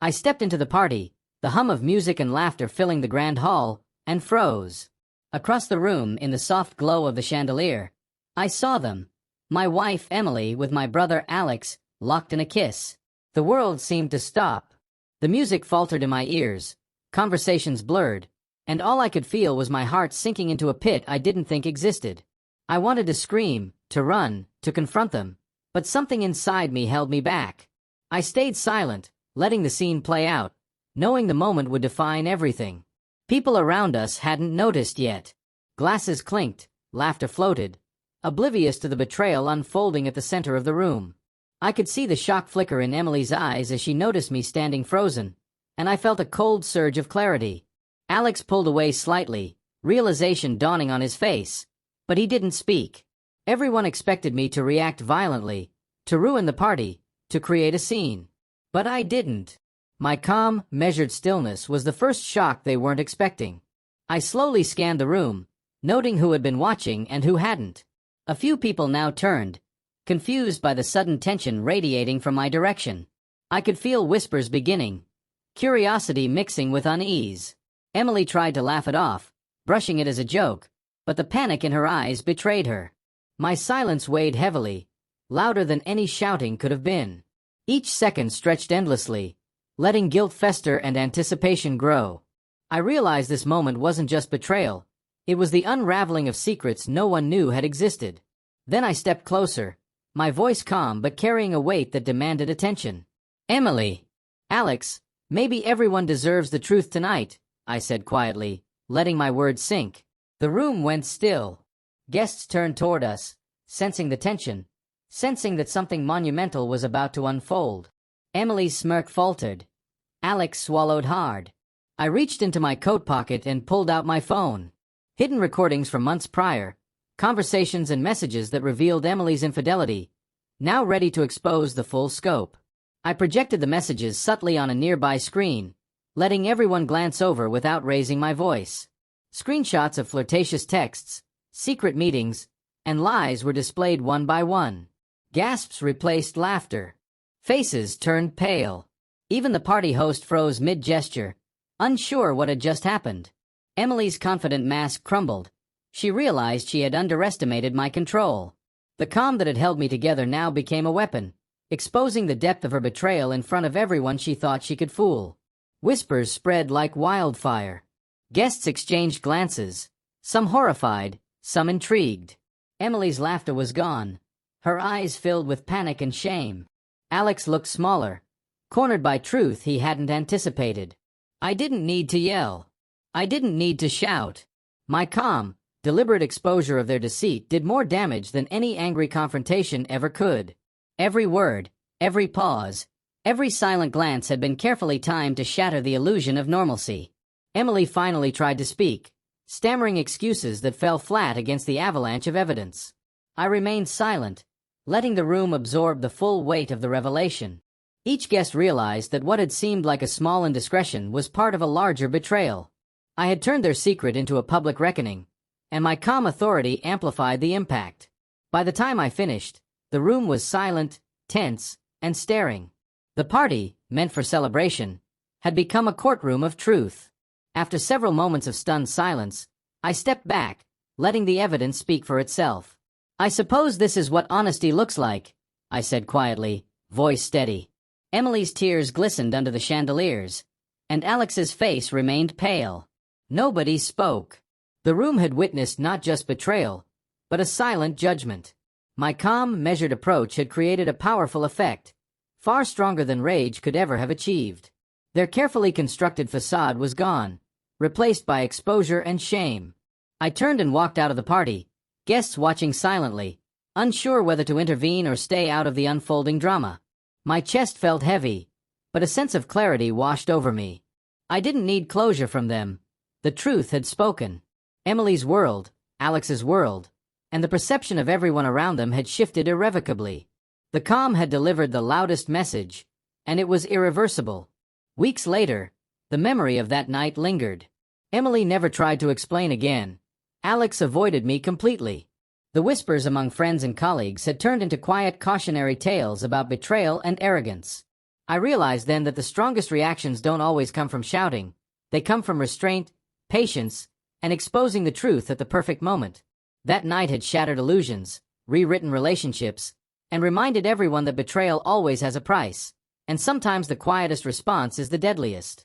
I stepped into the party, the hum of music and laughter filling the grand hall, and froze. Across the room, in the soft glow of the chandelier, I saw them. My wife, Emily, with my brother, Alex, locked in a kiss. The world seemed to stop. The music faltered in my ears, conversations blurred, and all I could feel was my heart sinking into a pit I didn't think existed. I wanted to scream, to run, to confront them, but something inside me held me back. I stayed silent, letting the scene play out, knowing the moment would define everything. People around us hadn't noticed yet. Glasses clinked, laughter floated, oblivious to the betrayal unfolding at the center of the room. I could see the shock flicker in Emily's eyes as she noticed me standing frozen, and I felt a cold surge of clarity. Alex pulled away slightly, realization dawning on his face, but he didn't speak. Everyone expected me to react violently, to ruin the party, to create a scene. But I didn't. My calm, measured stillness was the first shock they weren't expecting. I slowly scanned the room, noting who had been watching and who hadn't. A few people now turned, confused by the sudden tension radiating from my direction. I could feel whispers beginning, curiosity mixing with unease. Emily tried to laugh it off, brushing it as a joke, but the panic in her eyes betrayed her. My silence weighed heavily, louder than any shouting could have been. Each second stretched endlessly, letting guilt fester and anticipation grow. I realized this moment wasn't just betrayal, it was the unraveling of secrets no one knew had existed. Then I stepped closer, my voice calm but carrying a weight that demanded attention. "Emily, Alex, maybe everyone deserves the truth tonight," I said quietly, letting my words sink. The room went still. Guests turned toward us, sensing the tension, sensing that something monumental was about to unfold. Emily's smirk faltered. Alex swallowed hard. I reached into my coat pocket and pulled out my phone. Hidden recordings from months prior, conversations and messages that revealed Emily's infidelity, now ready to expose the full scope. I projected the messages subtly on a nearby screen, letting everyone glance over without raising my voice. Screenshots of flirtatious texts, secret meetings, and lies were displayed one by one. Gasps replaced laughter. Faces turned pale. Even the party host froze mid-gesture, unsure what had just happened. Emily's confident mask crumbled. She realized she had underestimated my control. The calm that had held me together now became a weapon, exposing the depth of her betrayal in front of everyone she thought she could fool. Whispers spread like wildfire. Guests exchanged glances, some horrified, some intrigued. Emily's laughter was gone, her eyes filled with panic and shame. Alex looked smaller, cornered by truth he hadn't anticipated. I didn't need to yell. I didn't need to shout. My calm, deliberate exposure of their deceit did more damage than any angry confrontation ever could. Every word, every pause, every silent glance had been carefully timed to shatter the illusion of normalcy. Emily finally tried to speak, stammering excuses that fell flat against the avalanche of evidence. I remained silent, letting the room absorb the full weight of the revelation. Each guest realized that what had seemed like a small indiscretion was part of a larger betrayal. I had turned their secret into a public reckoning, and my calm authority amplified the impact. By the time I finished, the room was silent, tense, and staring. The party, meant for celebration, had become a courtroom of truth. After several moments of stunned silence, I stepped back, letting the evidence speak for itself. "I suppose this is what honesty looks like," I said quietly, voice steady. Emily's tears glistened under the chandeliers, and Alex's face remained pale. Nobody spoke. The room had witnessed not just betrayal, but a silent judgment. My calm, measured approach had created a powerful effect, far stronger than rage could ever have achieved. Their carefully constructed facade was gone, replaced by exposure and shame. I turned and walked out of the party, guests watching silently, unsure whether to intervene or stay out of the unfolding drama. My chest felt heavy, but a sense of clarity washed over me. I didn't need closure from them. The truth had spoken. Emily's world, Alex's world, and the perception of everyone around them had shifted irrevocably. The calm had delivered the loudest message, and it was irreversible. Weeks later, the memory of that night lingered. Emily never tried to explain again. Alex avoided me completely. The whispers among friends and colleagues had turned into quiet cautionary tales about betrayal and arrogance. I realized then that the strongest reactions don't always come from shouting. They come from restraint, patience, and exposing the truth at the perfect moment. That night had shattered illusions, rewritten relationships, and reminded everyone that betrayal always has a price. And sometimes the quietest response is the deadliest.